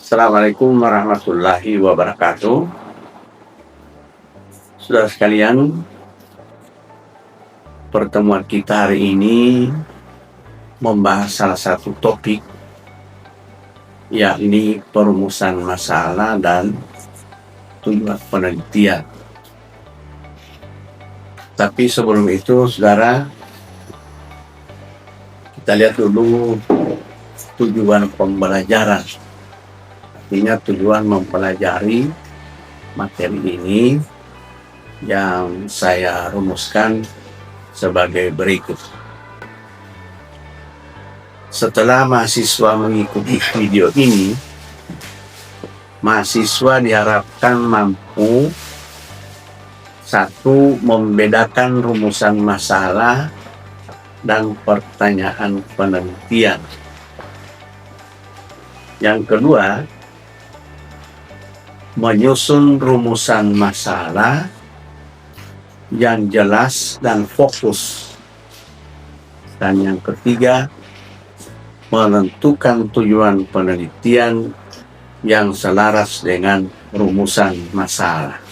Assalamualaikum warahmatullahi wabarakatuh. Saudara sekalian, pertemuan kita hari ini membahas salah satu topik, yakni perumusan masalah dan tujuan penelitian. Tapi sebelum itu, saudara, kita lihat dulu tujuan pembelajaran. Artinya tujuan mempelajari materi ini yang saya rumuskan sebagai berikut. Setelah mahasiswa mengikuti video ini, mahasiswa diharapkan mampu: 1. Membedakan rumusan masalah dan pertanyaan penelitian. Yang kedua, menyusun rumusan masalah yang jelas dan fokus. Dan yang ketiga, menentukan tujuan penelitian yang selaras dengan rumusan masalah.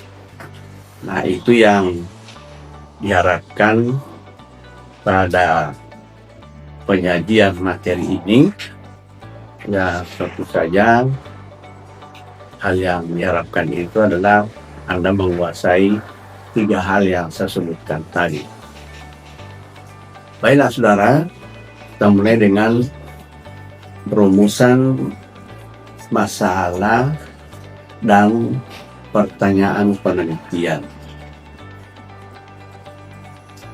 Nah, itu yang diharapkan pada penyajian materi ini. Ya, tentu saja hal yang diharapkan itu adalah Anda menguasai 3 hal yang saya sebutkan tadi. Baiklah saudara, kita mulai dengan rumusan masalah dan pertanyaan penelitian.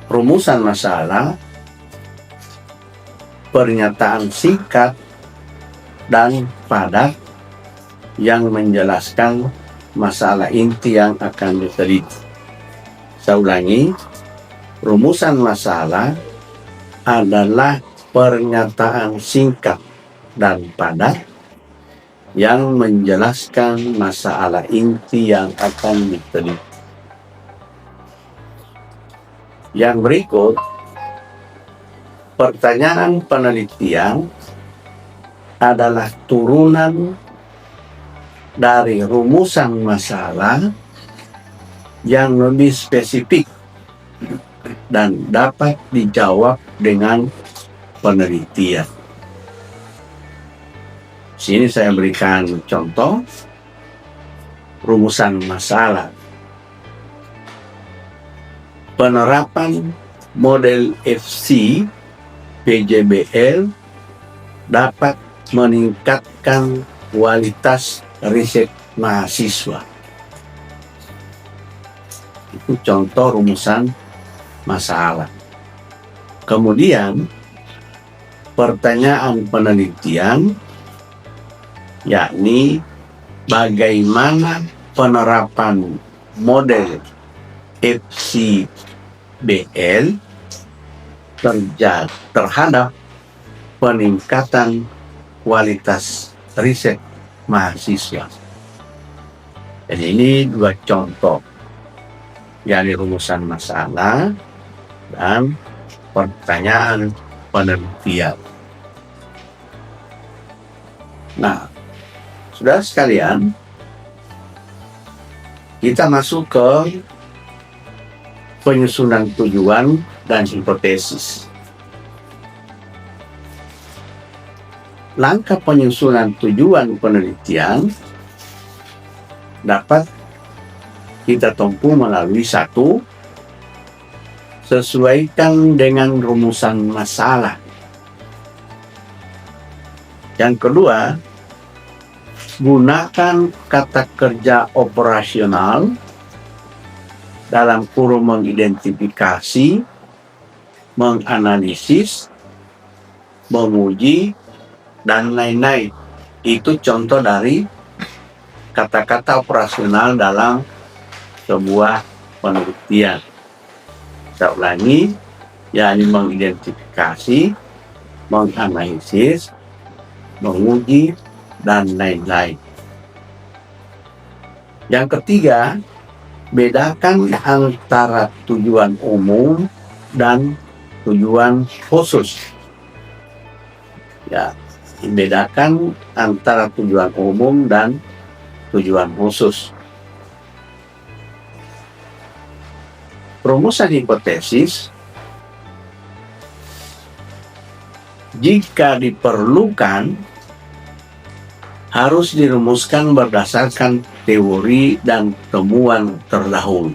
Rumusan masalah, pernyataan singkat dan padat yang menjelaskan masalah inti yang akan diteliti. Saya ulangi, rumusan masalah adalah pernyataan singkat dan padat yang menjelaskan masalah inti yang akan diteliti. Yang berikut, pertanyaan penelitian adalah turunan dari rumusan masalah yang lebih spesifik dan dapat dijawab dengan penelitian. Sini saya berikan contoh rumusan masalah. Penerapan model FC PJBL dapat meningkatkan kualitas riset mahasiswa. Itu contoh rumusan masalah. Kemudian pertanyaan penelitian, yakni bagaimana penerapan model FCBL terhadap peningkatan kualitas riset mahasiswa. Jadi ini 2 contoh, yakni rumusan masalah dan pertanyaan penelitian. Nah, saudara sekalian, kita masuk ke penyusunan tujuan dan hipotesis. Langkah penyusunan tujuan penelitian dapat kita tempuh melalui 1. Sesuaikan dengan rumusan masalah. Yang kedua, gunakan kata kerja operasional dalam kurung mengidentifikasi, menganalisis, menguji, dan lain-lain. Itu contoh dari kata-kata operasional dalam sebuah penelitian. Saya ulangi, yakni mengidentifikasi, menganalisis, menguji, dan lain-lain. Yang ketiga, bedakan antara tujuan umum dan tujuan khusus. Ya, membedakan antara tujuan umum dan tujuan khusus. Perumusan hipotesis jika diperlukan harus dirumuskan berdasarkan teori dan temuan terdahulu.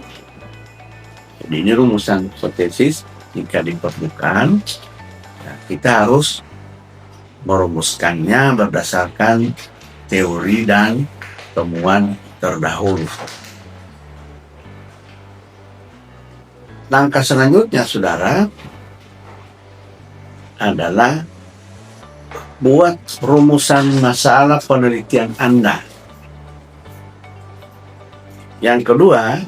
Jadi ini rumusan hipotesis jika diperlukan, kita harus merumuskannya berdasarkan teori dan temuan terdahulu. Langkah selanjutnya, saudara, adalah buat rumusan masalah penelitian Anda. Yang kedua,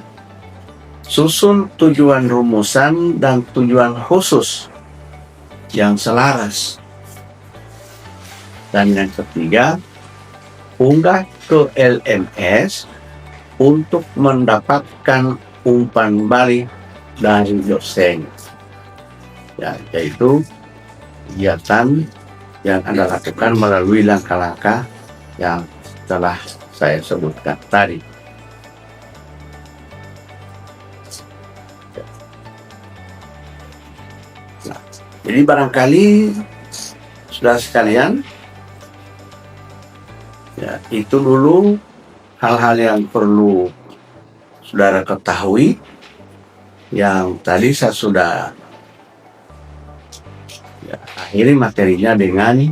susun tujuan rumusan dan tujuan khusus yang selaras. Dan yang ketiga, unggah ke LMS untuk mendapatkan umpan balik dari dosen. Ya, yaitu kegiatan yang Anda lakukan melalui langkah-langkah yang telah saya sebutkan tadi. Nah, jadi barangkali saudara sekalian, ya, itu dulu hal-hal yang perlu saudara ketahui, yang tadi saya sudah akhiri materinya dengan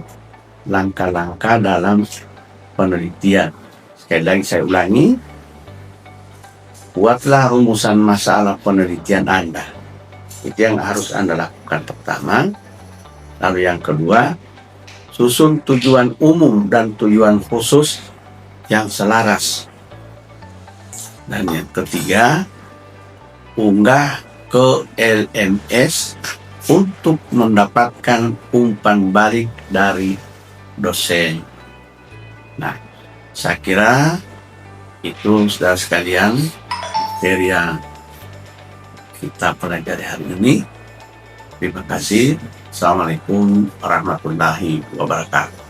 langkah-langkah dalam penelitian. Sekali lagi saya ulangi, buatlah rumusan masalah penelitian Anda. Itu yang harus Anda lakukan pertama. Lalu yang kedua, susun tujuan umum dan tujuan khusus yang selaras. Dan yang ketiga, unggah ke LMS untuk mendapatkan umpan balik dari dosen. Nah, saya kira itu saudara sekalian materi yang kita pelajari hari ini. Terima kasih. Assalamualaikum warahmatullahi wabarakatuh.